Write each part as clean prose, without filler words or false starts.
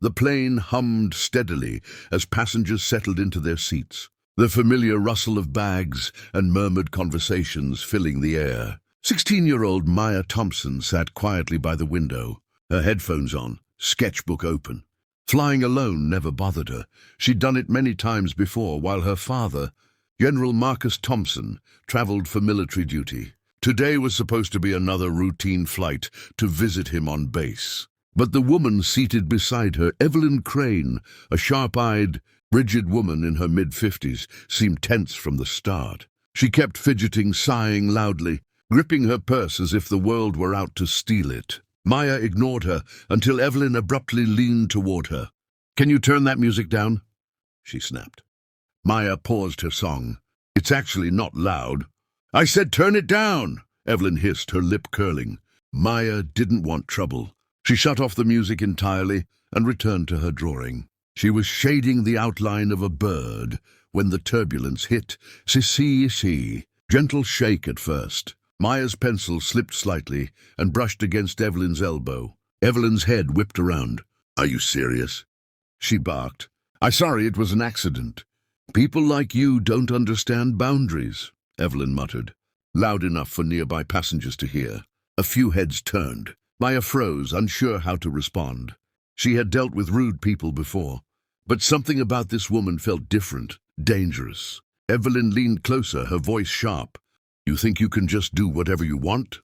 The plane hummed steadily as passengers settled into their seats, the familiar rustle of bags and murmured conversations filling the air. 16-year-old Maya Thompson sat quietly by the window, her headphones on, sketchbook open. Flying alone never bothered her. She'd done it many times before while her father, General Marcus Thompson, traveled for military duty. Today was supposed to be another routine flight to visit him on base. But the woman seated beside her, Evelyn Crane, a sharp-eyed, rigid woman in her mid-50s, seemed tense from the start. She kept fidgeting, sighing loudly, gripping her purse as if the world were out to steal it. Maya ignored her until Evelyn abruptly leaned toward her. "Can you turn that music down?" she snapped. Maya paused her song. "It's actually not loud." "I said turn it down!" Evelyn hissed, her lip curling. Maya didn't want trouble. She shut off the music entirely and returned to her drawing. She was shading the outline of a bird when the turbulence hit. See, gentle shake at first. Maya's pencil slipped slightly and brushed against Evelyn's elbow. Evelyn's head whipped around. "Are you serious?" she barked. Sorry, it was an accident." "People like you don't understand boundaries," Evelyn muttered, loud enough for nearby passengers to hear. A few heads turned. Maya froze, unsure how to respond. She had dealt with rude people before, but something about this woman felt different, dangerous. Evelyn leaned closer, her voice sharp. "You think you can just do whatever you want?"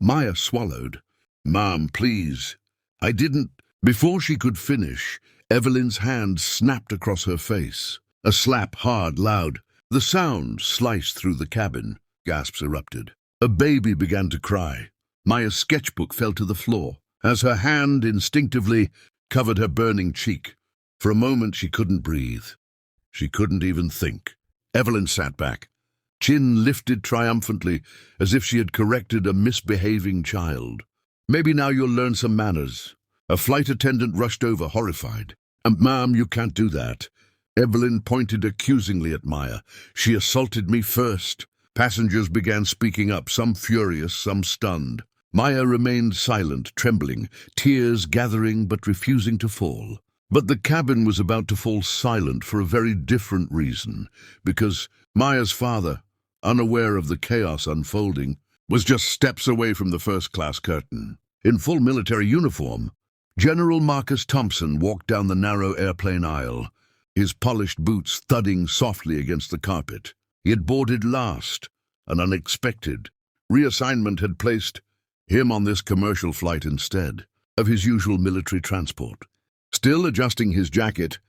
Maya swallowed. "Mom, please. I didn't—" Before she could finish, Evelyn's hand snapped across her face. A slap, hard, loud. The sound sliced through the cabin. Gasps erupted. A baby began to cry. Maya's sketchbook fell to the floor as her hand instinctively covered her burning cheek. For a moment she couldn't breathe. She couldn't even think. Evelyn sat back, chin lifted triumphantly, as if she had corrected a misbehaving child. "Maybe now you'll learn some manners." A flight attendant rushed over, horrified. "Ma'am, you can't do that." Evelyn pointed accusingly at Maya. "She assaulted me first." Passengers began speaking up, some furious, some stunned. Maya remained silent, trembling, tears gathering but refusing to fall. But the cabin was about to fall silent for a very different reason, because Maya's father, unaware of the chaos unfolding, was just steps away from the first-class curtain. In full military uniform, General Marcus Thompson walked down the narrow airplane aisle, his polished boots thudding softly against the carpet. He had boarded last, an unexpected reassignment had placed him on this commercial flight instead of his usual military transport. Still adjusting his jacket,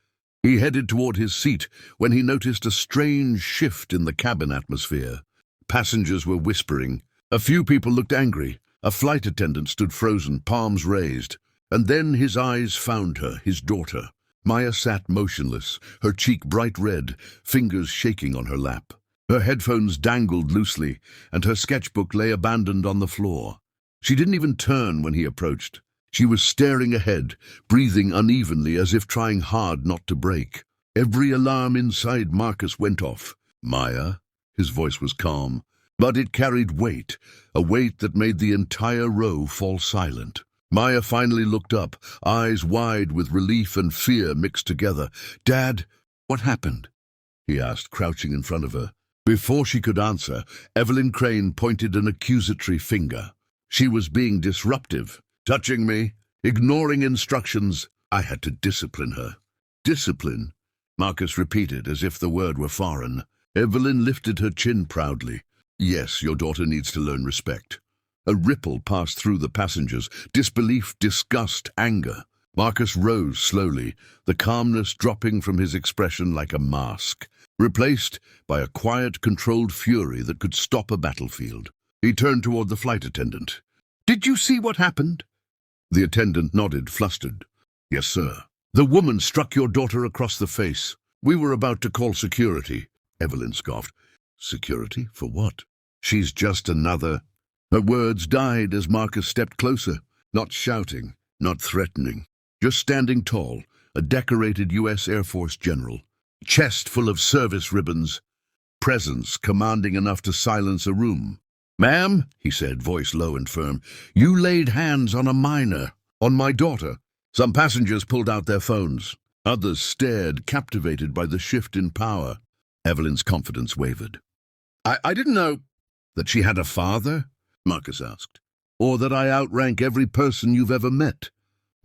he headed toward his seat when he noticed a strange shift in the cabin atmosphere. Passengers were whispering. A few people looked angry. A flight attendant stood frozen, palms raised. And then his eyes found her, his daughter. Maya sat motionless, her cheek bright red, fingers shaking on her lap. Her headphones dangled loosely, and her sketchbook lay abandoned on the floor. She didn't even turn when he approached. She was staring ahead, breathing unevenly as if trying hard not to break. Every alarm inside Marcus went off. "Maya?" His voice was calm, but it carried weight, a weight that made the entire row fall silent. Maya finally looked up, eyes wide with relief and fear mixed together. "Dad, what happened?" he asked, crouching in front of her. Before she could answer, Evelyn Crane pointed an accusatory finger. She was being disruptive, touching me, ignoring instructions. I had to discipline her. "Discipline?" Marcus repeated, as if the word were foreign. Evelyn lifted her chin proudly. "Yes, your daughter needs to learn respect." A ripple passed through the passengers, disbelief, disgust, anger. Marcus rose slowly, the calmness dropping from his expression like a mask, replaced by a quiet, controlled fury that could stop a battlefield. He turned toward the flight attendant. "Did you see what happened?" The attendant nodded, flustered. "Yes, sir. The woman struck your daughter across the face. We were about to call security." Evelyn scoffed. "Security? For what?" "She's just another—" Her words died as Marcus stepped closer, not shouting, not threatening, just standing tall, a decorated U.S. Air Force general, chest full of service ribbons, presence commanding enough to silence a room. "Ma'am," he said, voice low and firm, "you laid hands on a minor, on my daughter." Some passengers pulled out their phones. Others stared, captivated by the shift in power. Evelyn's confidence wavered. I didn't know that she had a father, Marcus asked, or that I outrank every person you've ever met.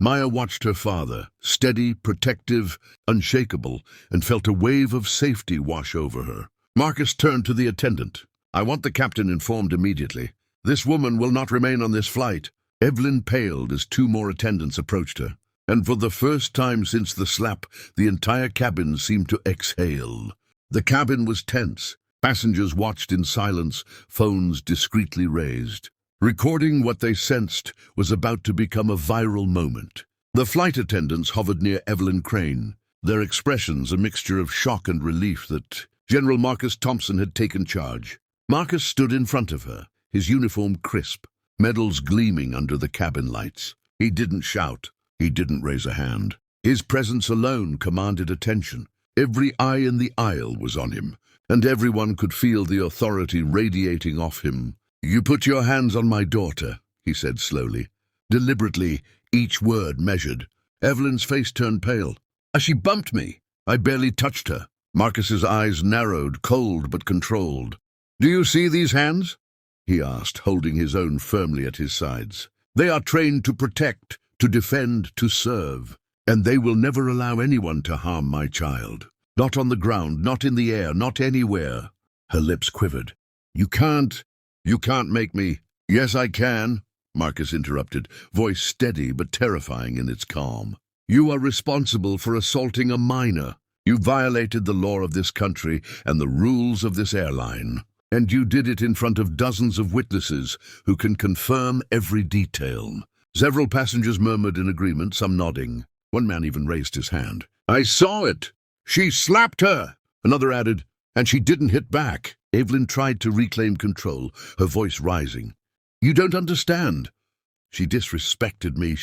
Maya watched her father, steady, protective, unshakable, and felt a wave of safety wash over her. Marcus turned to the attendant. I want the captain informed immediately. This woman will not remain on this flight. Evelyn paled as two more attendants approached her, and for the first time since the slap, the entire cabin seemed to exhale. The cabin was tense. Passengers watched in silence, phones discreetly raised. Recording what they sensed was about to become a viral moment. The flight attendants hovered near Evelyn Crane, their expressions a mixture of shock and relief that General Marcus Thompson had taken charge. Marcus stood in front of her, his uniform crisp, medals gleaming under the cabin lights. He didn't shout. He didn't raise a hand. His presence alone commanded attention. Every eye in the aisle was on him, and everyone could feel the authority radiating off him. You put your hands on my daughter, he said slowly. Deliberately, each word measured. Evelyn's face turned pale. She bumped me. I barely touched her. Marcus's eyes narrowed, cold but controlled. Do you see these hands? He asked, holding his own firmly at his sides. They are trained to protect, to defend, to serve, and they will never allow anyone to harm my child. Not on the ground, not in the air, not anywhere. Her lips quivered. You can't make me. Yes, I can, Marcus interrupted, voice steady but terrifying in its calm. You are responsible for assaulting a minor. You violated the law of this country and the rules of this airline. And you did it in front of dozens of witnesses who can confirm every detail. Several passengers murmured in agreement, some nodding. One man even raised his hand. I saw it. She slapped her. Another added, and she didn't hit back. Evelyn tried to reclaim control, her voice rising. You don't understand. She disrespected me.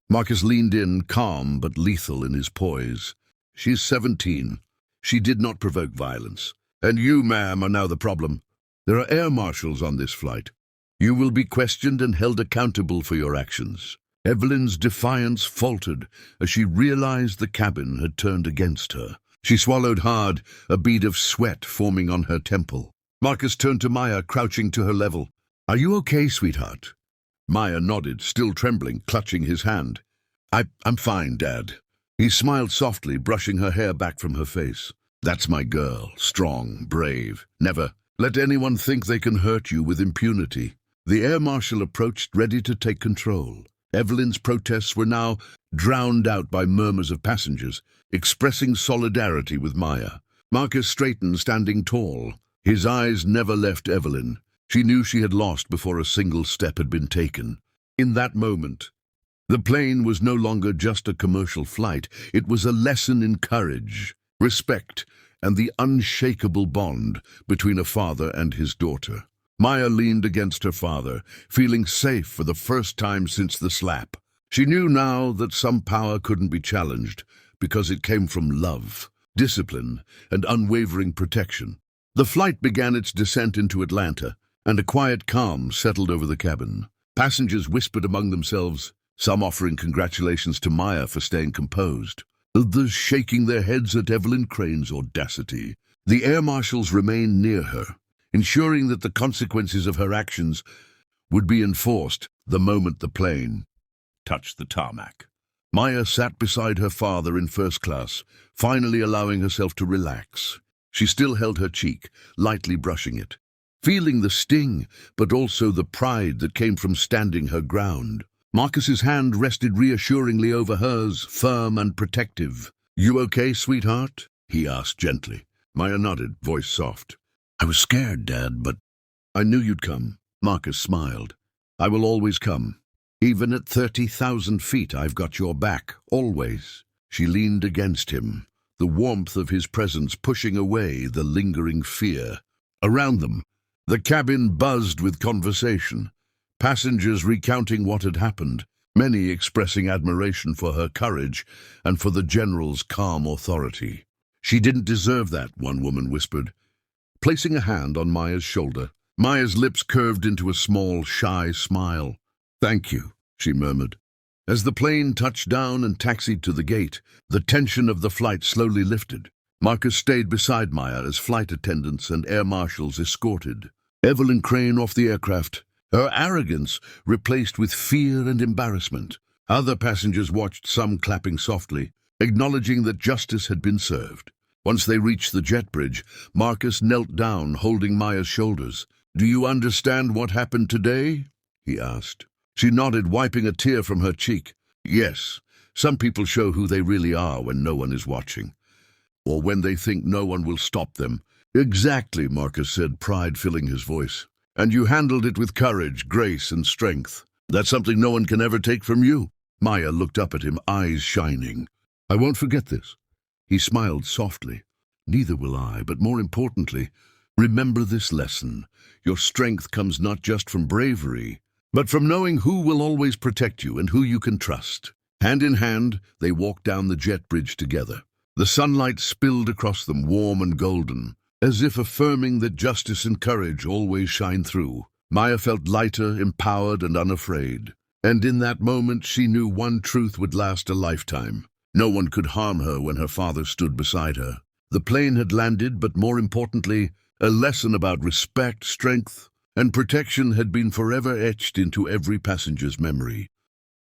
Marcus leaned in, calm but lethal in his poise. She's 17. She did not provoke violence. And you, ma'am, are now the problem. There are air marshals on this flight. You will be questioned and held accountable for your actions. Evelyn's defiance faltered as she realized the cabin had turned against her. She swallowed hard, a bead of sweat forming on her temple. Marcus turned to Maya, crouching to her level. Are you okay, sweetheart? Maya nodded, still trembling, clutching his hand. I'm fine, Dad. He smiled softly, brushing her hair back from her face. That's my girl, strong, brave. Never let anyone think they can hurt you with impunity. The air marshal approached, ready to take control. Evelyn's protests were now drowned out by murmurs of passengers, expressing solidarity with Maya. Marcus straightened, standing tall. His eyes never left Evelyn. She knew she had lost before a single step had been taken. In that moment, the plane was no longer just a commercial flight. It was a lesson in courage, respect, and the unshakable bond between a father and his daughter. Maya leaned against her father, feeling safe for the first time since the slap. She knew now that some power couldn't be challenged because it came from love, discipline, and unwavering protection. The flight began its descent into Atlanta, and a quiet calm settled over the cabin. Passengers whispered among themselves, some offering congratulations to Maya for staying composed, others shaking their heads at Evelyn Crane's audacity. The air marshals remained near her, ensuring that the consequences of her actions would be enforced the moment the plane touched the tarmac. Maya sat beside her father in first class, finally allowing herself to relax. She still held her cheek, lightly brushing it, feeling the sting, but also the pride that came from standing her ground. Marcus's hand rested reassuringly over hers, firm and protective. You okay, sweetheart? He asked gently. Maya nodded, voice soft. I was scared, Dad, but I knew you'd come. Marcus smiled. I will always come. Even at 30,000 feet, I've got your back, always. She leaned against him, the warmth of his presence pushing away the lingering fear. Around them, the cabin buzzed with conversation, passengers recounting what had happened, many expressing admiration for her courage and for the general's calm authority. She didn't deserve that, one woman whispered, placing a hand on Maya's shoulder. Maya's lips curved into a small, shy smile. Thank you, she murmured. As the plane touched down and taxied to the gate, the tension of the flight slowly lifted. Marcus stayed beside Maya as flight attendants and air marshals escorted Evelyn Crane off the aircraft, her arrogance replaced with fear and embarrassment. Other passengers watched, some clapping softly, acknowledging that justice had been served. Once they reached the jet bridge, Marcus knelt down, holding Maya's shoulders. "Do you understand what happened today?" he asked. She nodded, wiping a tear from her cheek. "Yes, some people show who they really are when no one is watching, or when they think no one will stop them." "Exactly," Marcus said, pride filling his voice. "And you handled it with courage, grace, and strength. That's something no one can ever take from you." Maya looked up at him, eyes shining. "I won't forget this." He smiled softly. "Neither will I, but more importantly, remember this lesson. Your strength comes not just from bravery, but from knowing who will always protect you and who you can trust." Hand in hand, they walked down the jet bridge together. The sunlight spilled across them, warm and golden, as if affirming that justice and courage always shine through. Maya felt lighter, empowered, and unafraid. And in that moment she knew one truth would last a lifetime. No one could harm her when her father stood beside her. The plane had landed, but more importantly, a lesson about respect, strength, and protection had been forever etched into every passenger's memory.